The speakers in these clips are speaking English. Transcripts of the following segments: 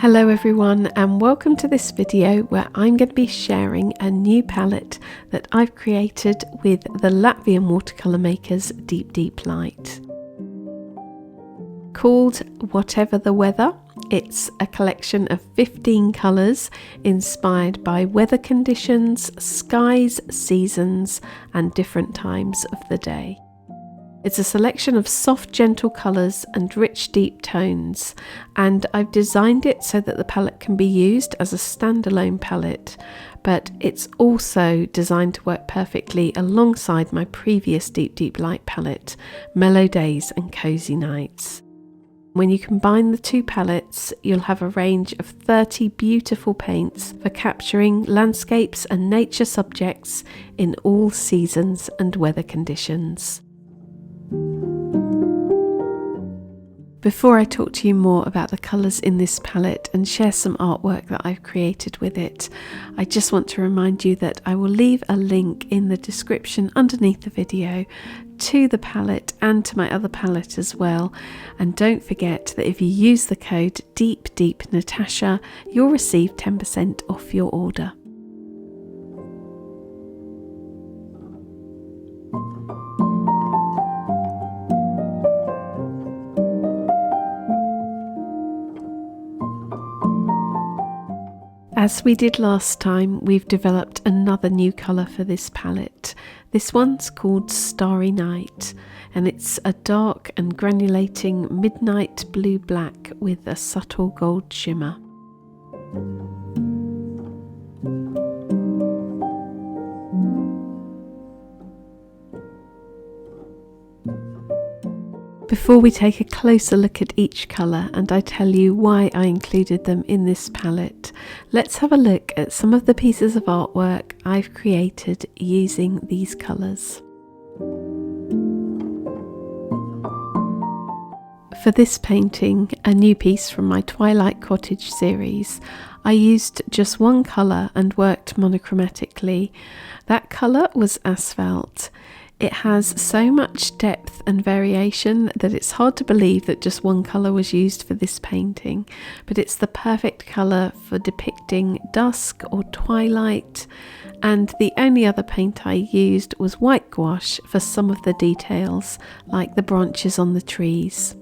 Hello everyone, and welcome to this video where I'm going to be sharing a new palette that I've created with the Latvian watercolour makers Deep Light. Called Whatever the Weather, it's a collection of 15 colours inspired by weather conditions, skies, seasons and different times of the day. It's a selection of soft, gentle colours and rich, deep tones, and I've designed it so that the palette can be used as a standalone palette, but it's also designed to work perfectly alongside my previous Deep Light palette, Mellow Days and Cozy Nights. When you combine the two palettes, you'll have a range of 30 beautiful paints for capturing landscapes and nature subjects in all seasons and weather conditions. Before I talk to you more about the colours in this palette and share some artwork that I've created with it, I just want to remind you that I will leave a link in the description underneath the video to the palette and to my other palette as well. And don't forget that if you use the code Deep Natasha, you'll receive 10% off your order. As we did last time, we've developed another new colour for this palette. This one's called Starry Night, and it's a dark and granulating midnight blue-black with a subtle gold shimmer. Before we take a closer look at each colour and I tell you why I included them in this palette, let's have a look at some of the pieces of artwork I've created using these colours. For this painting, a new piece from my Twilight Cottage series, I used just one colour and worked monochromatically. That colour was Asphalt. It has so much depth and variation that it's hard to believe that just one colour was used for this painting, but it's the perfect colour for depicting dusk or twilight, and the only other paint I used was white gouache for some of the details, like the branches on the trees.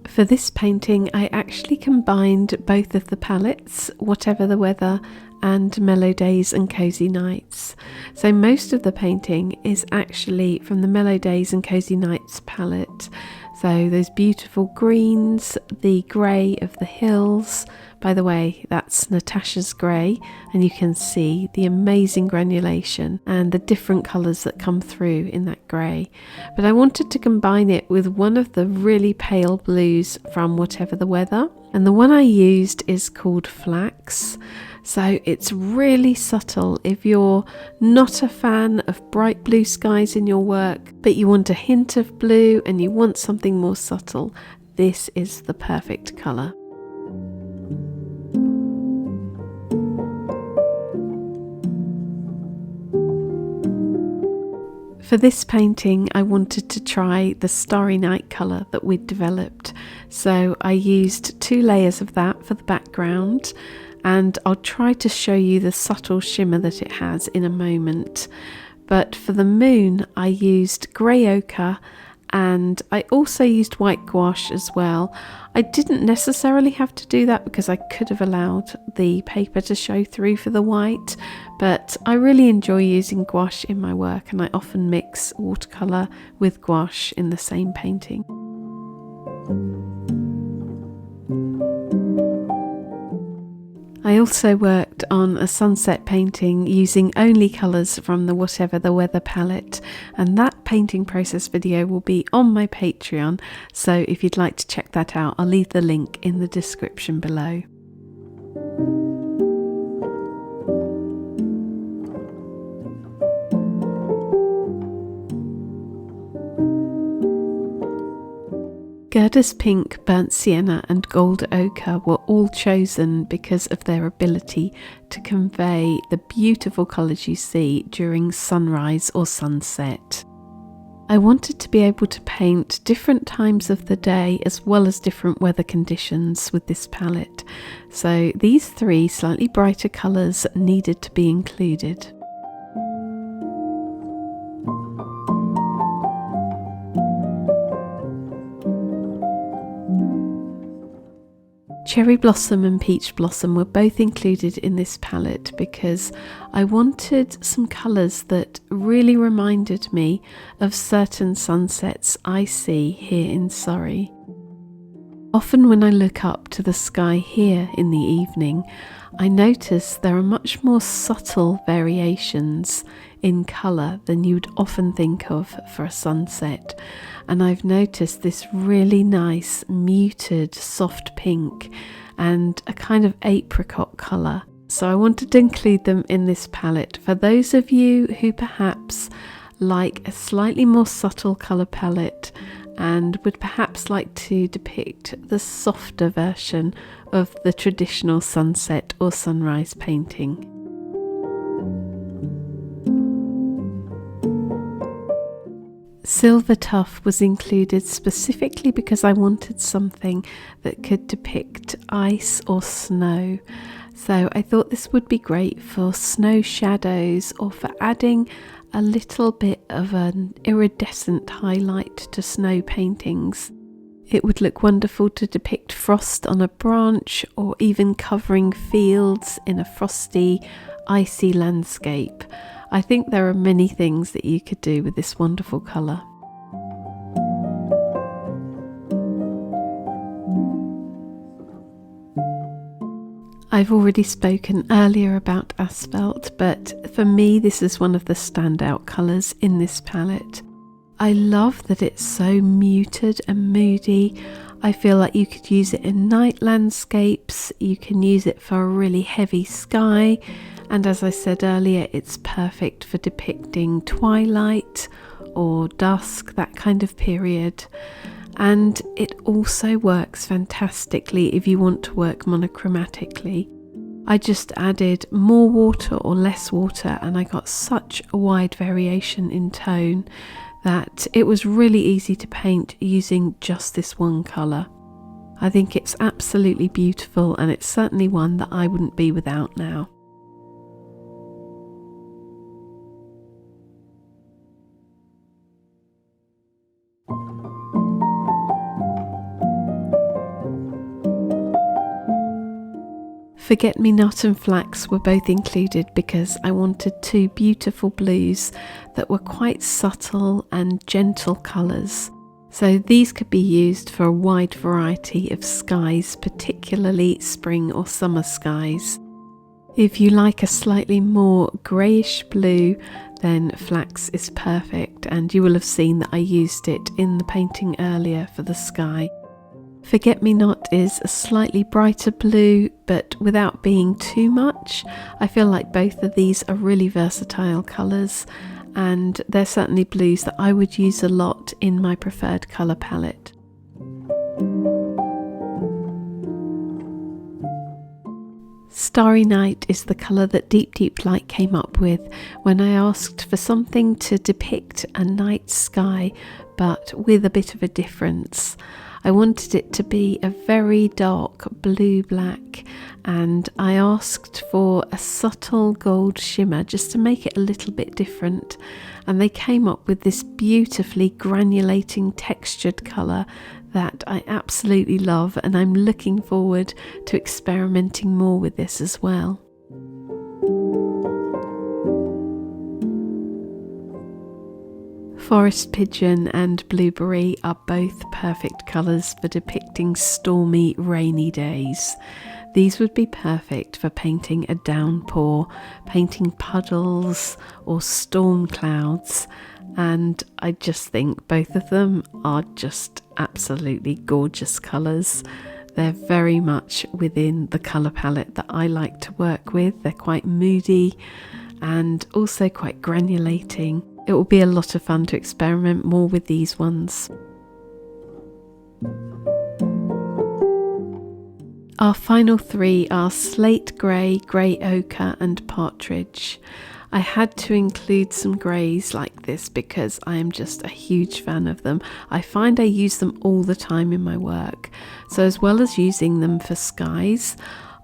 For this painting, I actually combined both of the palettes, Whatever the Weather and Mellow Days and Cozy Nights. So most of the painting is actually from the Mellow Days and Cozy Nights palette. So those beautiful greens, the grey of the hills. By the way, that's Natasha's grey, and you can see the amazing granulation and the different colours that come through in that grey. But I wanted to combine it with one of the really pale blues from Whatever the Weather, and the one I used is called Flax. So it's really subtle. If you're not a fan of bright blue skies in your work, but you want a hint of blue and you want something more subtle, this is the perfect colour. For this painting, I wanted to try the Starry Night colour that we'd developed. So I used 2 layers of that for the background, and I'll try to show you the subtle shimmer that it has in a moment. But for the moon, I used grey ochre, and I also used white gouache as well. I didn't necessarily have to do that because I could have allowed the paper to show through for the white, but I really enjoy using gouache in my work, and I often mix watercolour with gouache in the same painting. I also worked on a sunset painting using only colours from the Whatever the Weather palette, and that painting process video will be on my Patreon, so if you'd like to check that out, I'll leave the link in the description below. Gerda's pink, burnt sienna and gold ochre were all chosen because of their ability to convey the beautiful colours you see during sunrise or sunset. I wanted to be able to paint different times of the day as well as different weather conditions with this palette, so these three slightly brighter colours needed to be included. Cherry Blossom and Peach Blossom were both included in this palette because I wanted some colours that really reminded me of certain sunsets I see here in Surrey. Often when I look up to the sky here in the evening, I notice there are much more subtle variations in colour than you'd often think of for a sunset, and I've noticed this really nice muted soft pink and a kind of apricot colour. So I wanted to include them in this palette for those of you who perhaps like a slightly more subtle colour palette and would perhaps like to depict the softer version of the traditional sunset or sunrise painting. Silver Tuff was included specifically because I wanted something that could depict ice or snow. So I thought this would be great for snow shadows or for adding a little bit of an iridescent highlight to snow paintings. It would look wonderful to depict frost on a branch or even covering fields in a frosty, icy landscape. I think there are many things that you could do with this wonderful colour. I've already spoken earlier about Asphalt, but for me this is one of the standout colours in this palette. I love that it's so muted and moody. I feel like you could use it in night landscapes, you can use it for a really heavy sky, and as I said earlier, it's perfect for depicting twilight or dusk, that kind of period. And it also works fantastically if you want to work monochromatically. I just added more water or less water and I got such a wide variation in tone that it was really easy to paint using just this one colour. I think it's absolutely beautiful and it's certainly one that I wouldn't be without now. Forget Me Not and Flax were both included because I wanted two beautiful blues that were quite subtle and gentle colours. So these could be used for a wide variety of skies, particularly spring or summer skies. If you like a slightly more greyish blue, then Flax is perfect, and you will have seen that I used it in the painting earlier for the sky. Forget Me Not is a slightly brighter blue, but without being too much. I feel like both of these are really versatile colours, and they're certainly blues that I would use a lot in my preferred colour palette. Starry Night is the colour that Deep Deep Light came up with when I asked for something to depict a night sky, but with a bit of a difference. I wanted it to be a very dark blue-black, and I asked for a subtle gold shimmer just to make it a little bit different, and they came up with this beautifully granulating textured colour that I absolutely love, and I'm looking forward to experimenting more with this as well. Forest Pigeon and Blueberry are both perfect colours for depicting stormy, rainy days. These would be perfect for painting a downpour, painting puddles or storm clouds, and I just think both of them are just absolutely gorgeous colours. They're very much within the colour palette that I like to work with. They're quite moody and also quite granulating. It will be a lot of fun to experiment more with these ones. Our final three are Slate Grey, Grey Ochre and Partridge. I had to include some greys like this because I am just a huge fan of them. I find I use them all the time in my work. So as well as using them for skies,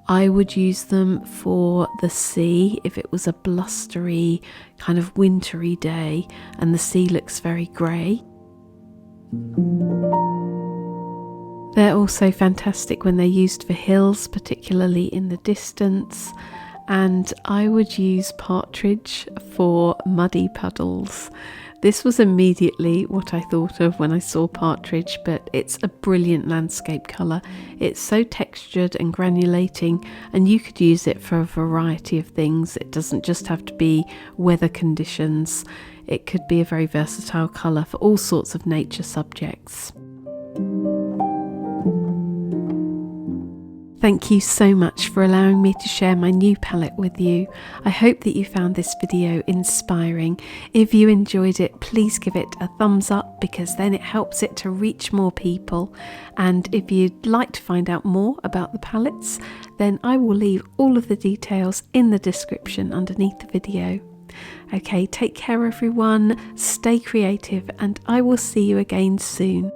I would use them for the sea if it was a blustery, kind of wintry day and the sea looks very grey. They're also fantastic when they're used for hills, particularly in the distance. And I would use partridge for muddy puddles. This was immediately what I thought of when I saw partridge, but it's a brilliant landscape colour. It's so textured and granulating, and you could use it for a variety of things. It doesn't just have to be weather conditions. It could be a very versatile colour for all sorts of nature subjects. Thank you so much for allowing me to share my new palette with you. I hope that you found this video inspiring. If you enjoyed it, please give it a thumbs up because then it helps it to reach more people. And if you'd like to find out more about the palettes, then I will leave all of the details in the description underneath the video. Okay, take care everyone, stay creative, and I will see you again soon.